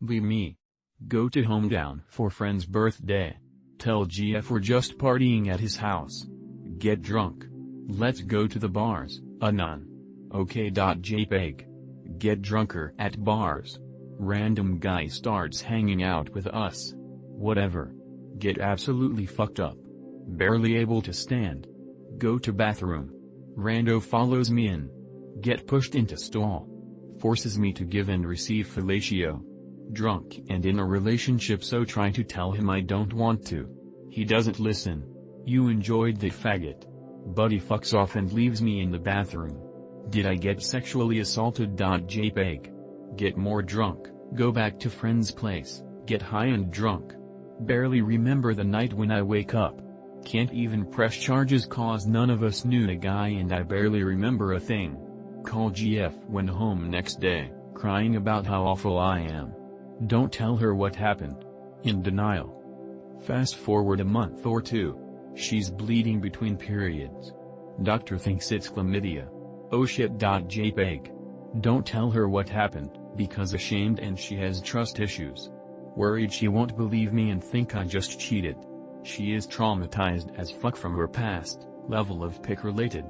Be me. Go to hometown for friend's birthday. Tell GF we're just partying at his house. Get drunk. Let's go to the bars, anon. OK.jpg. Get drunker at bars. Random guy starts hanging out with us. Whatever. Get absolutely fucked up. Barely able to stand. Go to bathroom. Rando follows me in. Get pushed into stall. Forces me to give and receive fellatio. Drunk and in a relationship, so try to tell him I don't want to. He doesn't listen. You enjoyed the faggot. Buddy fucks off and leaves me in the bathroom. Did I get sexually assaulted? JPEG. Get more drunk, go back to friend's place, get high and drunk. Barely remember the night when I wake up. Can't even press charges cause none of us knew the guy and I barely remember a thing. Call GF when home next day, crying about how awful I am. Don't tell her what happened. In denial. Fast forward a month or two. She's bleeding between periods. Doctor thinks it's chlamydia. Oh shit. JPEG. Don't tell her what happened, because ashamed and she has trust issues. Worried she won't believe me and think I just cheated. She is traumatized as fuck from her past, level of pic related.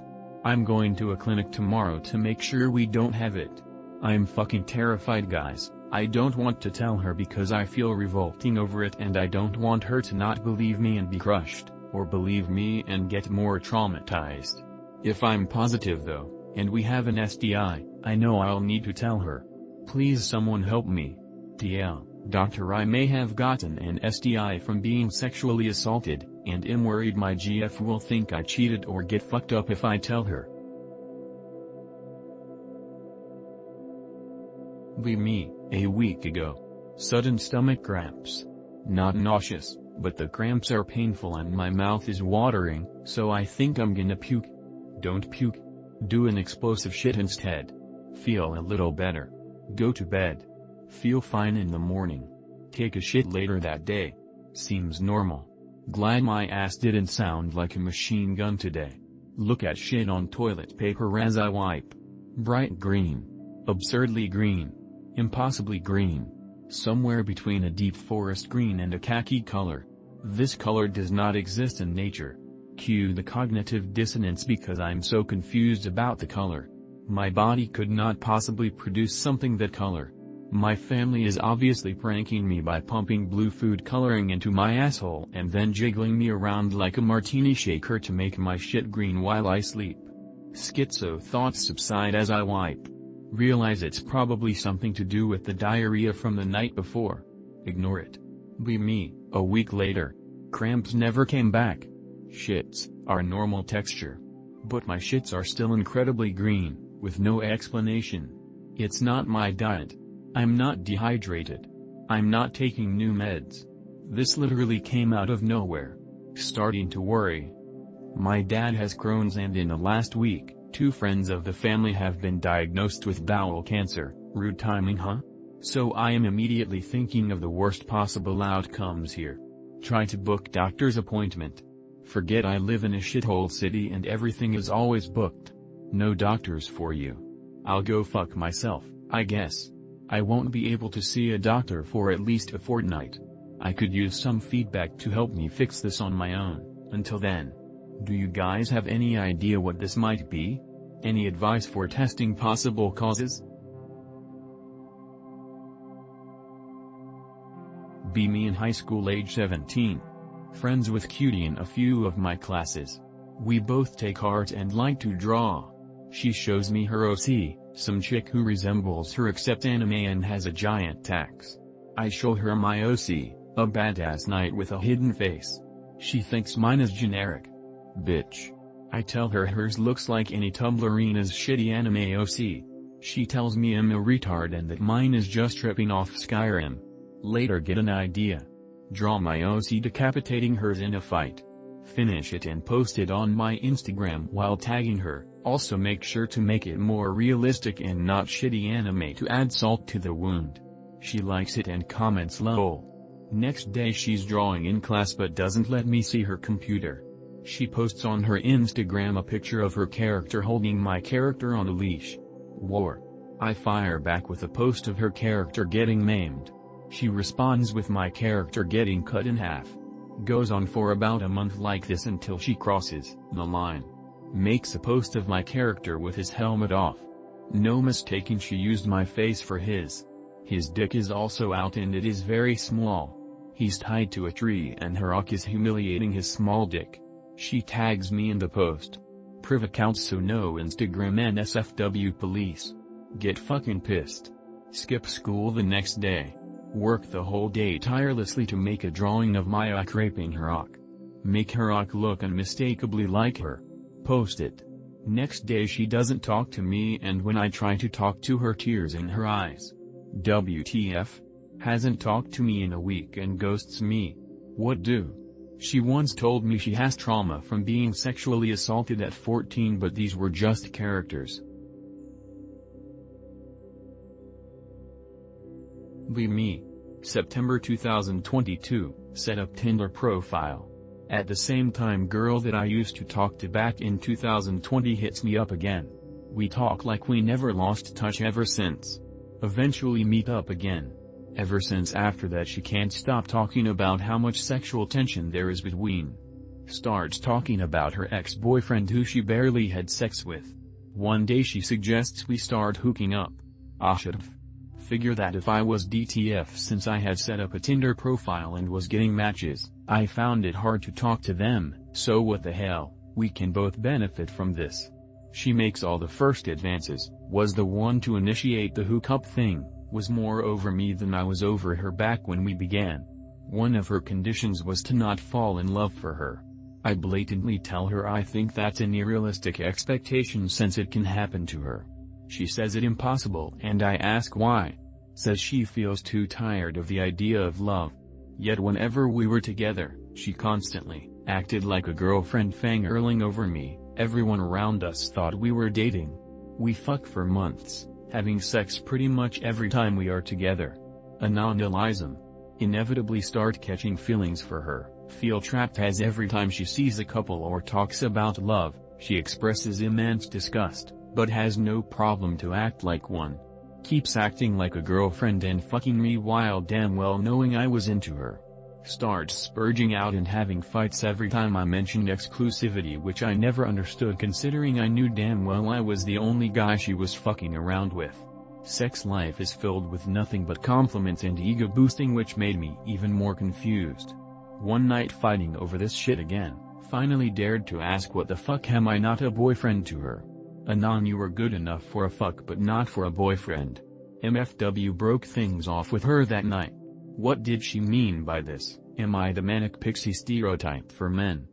I'm going to a clinic tomorrow to make sure we don't have it. I'm fucking terrified, guys. I don't want to tell her because I feel revolting over it and I don't want her to not believe me and be crushed, or believe me and get more traumatized. If I'm positive though, and we have an STI, I know I'll need to tell her. Please someone help me. TL, doctor, I may have gotten an STI from being sexually assaulted, and am worried my GF will think I cheated or get fucked up if I tell her. Be me. A week ago. Sudden stomach cramps. Not nauseous, but the cramps are painful and my mouth is watering, so I think I'm gonna puke. Don't puke. Do an explosive shit instead. Feel a little better. Go to bed. Feel fine in the morning. Take a shit later that day. Seems normal. Glad my ass didn't sound like a machine gun today. Look at shit on toilet paper as I wipe. Bright green. Absurdly green. Impossibly green. Somewhere between a deep forest green and a khaki color. This color does not exist in nature. Cue the cognitive dissonance because I'm so confused about the color. My body could not possibly produce something that color. My family is obviously pranking me by pumping blue food coloring into my asshole and then jiggling me around like a martini shaker to make my shit green while I sleep. Schizo thoughts subside as I wipe. Realize it's probably something to do with the diarrhea from the night before. Ignore it. Be me. A week later. Cramps never came back. Shits are normal texture. But my shits are still incredibly green, with no explanation. It's not my diet. I'm not dehydrated. I'm not taking new meds. This literally came out of nowhere. Starting to worry. My dad has Crohn's and in the last week, 2 friends of the family have been diagnosed with bowel cancer. Rude timing, huh? So I am immediately thinking of the worst possible outcomes here. Try to book doctor's appointment. Forget I live in a shithole city and everything is always booked. No doctors for you. I'll go fuck myself, I guess. I won't be able to see a doctor for at least a fortnight. I could use some feedback to help me fix this on my own. Until then. Do you guys have any idea what this might be? Any advice for testing possible causes? Be me in high school, age 17. Friends with Cutie in a few of my classes. We both take art and like to draw. She shows me her OC, some chick who resembles her except anime and has a giant tax. I show her my OC, a badass knight with a hidden face. She thinks mine is generic. Bitch. I tell her hers looks like any Tumblrina's shitty anime OC. She tells me I'm a retard and that mine is just ripping off Skyrim. Later get an idea. Draw my OC decapitating hers in a fight. Finish it and post it on my Instagram while tagging her. Also make sure to make it more realistic and not shitty anime to add salt to the wound. She likes it and comments lol. Next day she's drawing in class but doesn't let me see her computer. She posts on her Instagram a picture of her character holding my character on a leash. War. I fire back with a post of her character getting maimed. She responds with my character getting cut in half. Goes on for about a month like this until she crosses the line. Makes a post of my character with his helmet off. No mistaking, she used my face for his. His dick is also out and it is very small. He's tied to a tree and her rock is humiliating his small dick. She tags me in the post. Priv accounts, so no Instagram NSFW police. Get fucking pissed. Skip school the next day. Work the whole day tirelessly to make a drawing of my rock raping her rock. Make her rock look unmistakably like her. Post it. Next day she doesn't talk to me, and when I try to talk to her, tears in her eyes. WTF? Hasn't talked to me in a week and ghosts me. What do? She once told me she has trauma from being sexually assaulted at 14, but these were just characters. Be me. September 2022, set up Tinder profile. At the same time, girl that I used to talk to back in 2020 hits me up again. We talk like we never lost touch ever since. Eventually meet up again. Ever since after that she can't stop talking about how much sexual tension there is between. Starts talking about her ex-boyfriend who she barely had sex with. One day she suggests we start hooking up. I should've. Figure that if I was DTF, since I had set up a Tinder profile and was getting matches, I found it hard to talk to them, so what the hell, we can both benefit from this. She makes all the first advances, was the one to initiate the hookup thing, was more over me than I was over her back when we began. One of her conditions was to not fall in love for her. I blatantly tell her I think that's an unrealistic expectation since it can happen to her. She says it impossible and I ask why. Says she feels too tired of the idea of love. Yet whenever we were together, she constantly acted like a girlfriend, fangirling over me. Everyone around us thought we were dating. We fuck for months, having sex pretty much every time we are together. Anonymism. Inevitably start catching feelings for her, feel trapped as every time she sees a couple or talks about love, she expresses immense disgust, but has no problem to act like one. Keeps acting like a girlfriend and fucking me while damn well knowing I was into her. Starts spurging out and having fights every time I mentioned exclusivity, which I never understood considering I knew damn well I was the only guy she was fucking around with. Sex life is filled with nothing but compliments and ego boosting, which made me even more confused. One night fighting over this shit again, finally dared to ask what the fuck am I not a boyfriend to her. Anon, you were good enough for a fuck but not for a boyfriend. MFW broke things off with her that night. What did she mean by this? Am I the manic pixie stereotype for men?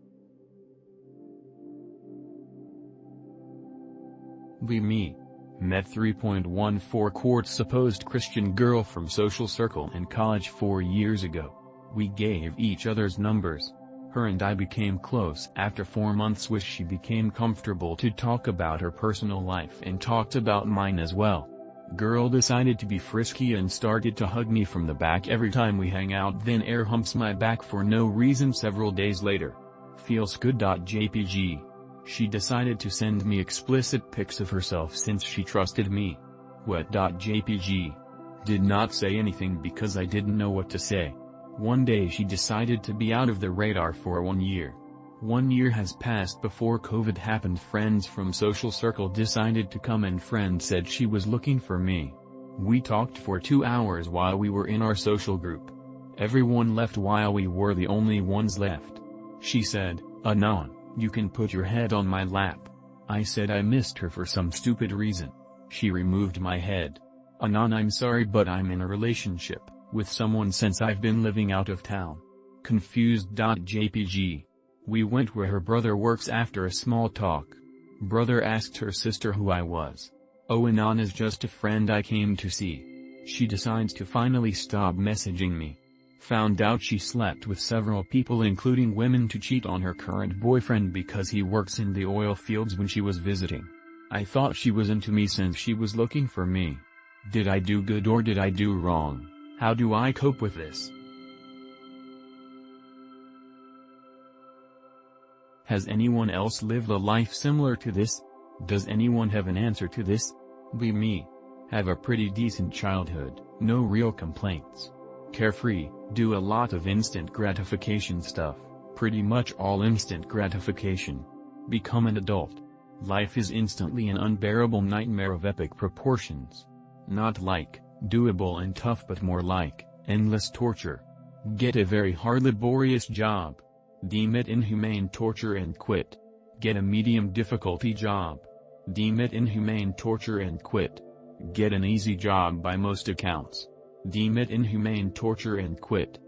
Be me. Met 3.14 quarts supposed Christian girl from social circle in college 4 years ago. We gave each other's numbers. Her and I became close after 4 months, which she became comfortable to talk about her personal life and talked about mine as well. Girl decided to be frisky and started to hug me from the back every time we hang out, then air humps my back for no reason several days later. Feels good. JPG. She decided to send me explicit pics of herself since she trusted me. What? JPG. Did not say anything because I didn't know what to say. One day she decided to be out of the radar for 1 year. 1 year has passed before COVID happened. Friends from social circle decided to come and friend said she was looking for me. We talked for 2 hours while we were in our social group. Everyone left while we were the only ones left. She said, "Anon, you can put your head on my lap." I said I missed her for some stupid reason. She removed my head. "Anon, I'm sorry but I'm in a relationship with someone since I've been living out of town." Confused. JPG. We went where her brother works after a small talk. Brother asked her sister who I was. "Oh, Anon is just a friend I came to see." She decides to finally stop messaging me. Found out she slept with several people including women to cheat on her current boyfriend because he works in the oil fields when she was visiting. I thought she was into me since she was looking for me. Did I do good or did I do wrong? How do I cope with this? Has anyone else lived a life similar to this? Does anyone have an answer to this? Be me. Have a pretty decent childhood, no real complaints. Carefree, do a lot of instant gratification stuff, pretty much all instant gratification. Become an adult. Life is instantly an unbearable nightmare of epic proportions. Not like, doable and tough, but more like, endless torture. Get a very hard laborious job. Deem it inhumane torture and quit. Get a medium difficulty job. Deem it inhumane torture and quit. Get an easy job by most accounts. Deem it inhumane torture and quit.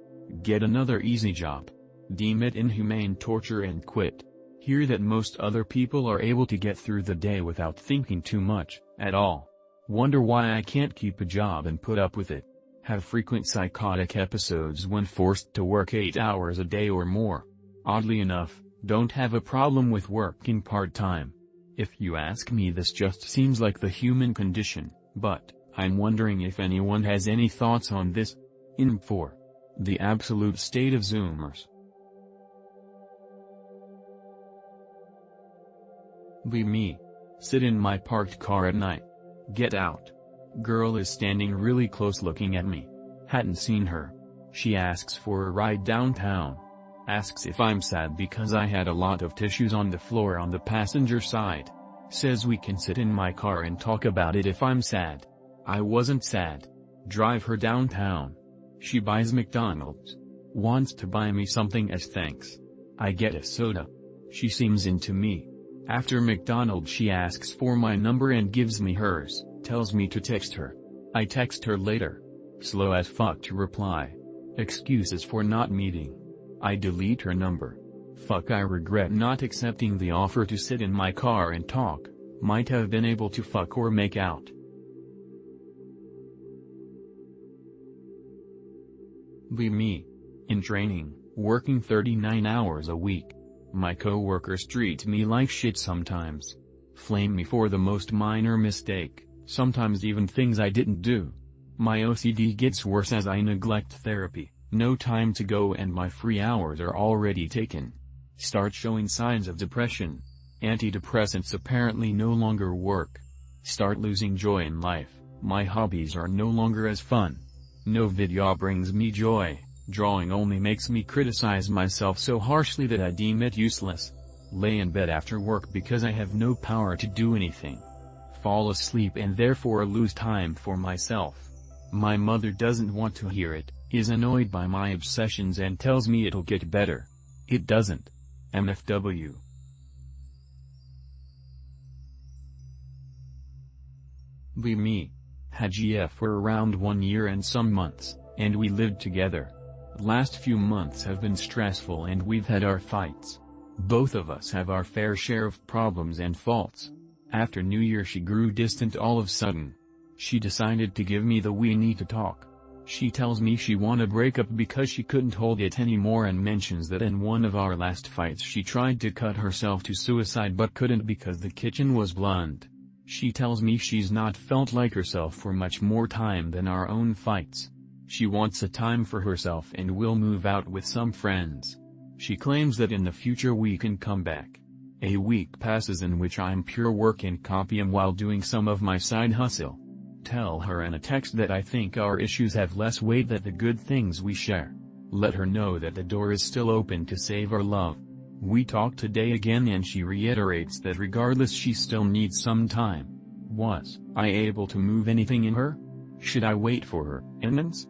Get another easy job. Deem it inhumane torture and quit. Hear that most other people are able to get through the day without thinking too much, at all. Wonder why I can't keep a job and put up with it. Have frequent psychotic episodes when forced to work 8 hours a day or more. Oddly enough, don't have a problem with working part-time. If you ask me, this just seems like the human condition, but I'm wondering if anyone has any thoughts on this. Info. The absolute state of Zoomers. Be me. Sit in my parked car at night. Get out. Girl is standing really close looking at me. Hadn't seen her. She asks for a ride downtown. Asks if I'm sad because I had a lot of tissues on the floor on the passenger side. Says we can sit in my car and talk about it if I'm sad. I wasn't sad. Drive her downtown. She buys McDonald's. Wants to buy me something as thanks. I get a soda. She seems into me. After McDonald's she asks for my number and gives me hers, tells me to text her. I text her later. Slow as fuck to reply. Excuses for not meeting. I delete her number. Fuck, I regret not accepting the offer to sit in my car and talk. Might have been able to fuck or make out. Be me. In training, working 39 hours a week. My coworkers treat me like shit sometimes. Flame me for the most minor mistake, sometimes even things I didn't do. My OCD gets worse as I neglect therapy, no time to go and my free hours are already taken. Start showing signs of depression. Antidepressants apparently no longer work. Start losing joy in life, my hobbies are no longer as fun. No video brings me joy. Drawing only makes me criticize myself so harshly that I deem it useless. Lay in bed after work because I have no power to do anything. Fall asleep and therefore lose time for myself. My mother doesn't want to hear it, is annoyed by my obsessions and tells me it'll get better. It doesn't. MFW. Be me. Had GF for around 1 year and some months, and we lived together. Last few months have been stressful and we've had our fights. Both of us have our fair share of problems and faults. After New Year she grew distant all of a sudden. She decided to give me the "we need to talk." She tells me she wanna break up because she couldn't hold it anymore and mentions that in one of our last fights she tried to cut herself to suicide but couldn't because the kitchen was blunt. She tells me she's not felt like herself for much more time than our own fights. She wants a time for herself and will move out with some friends. She claims that in the future we can come back. A week passes in which I'm pure work and copying while doing some of my side hustle. Tell her in a text that I think our issues have less weight than the good things we share. Let her know that the door is still open to save our love. We talk today again and she reiterates that regardless she still needs some time. Was I able to move anything in her? Should I wait for her amends?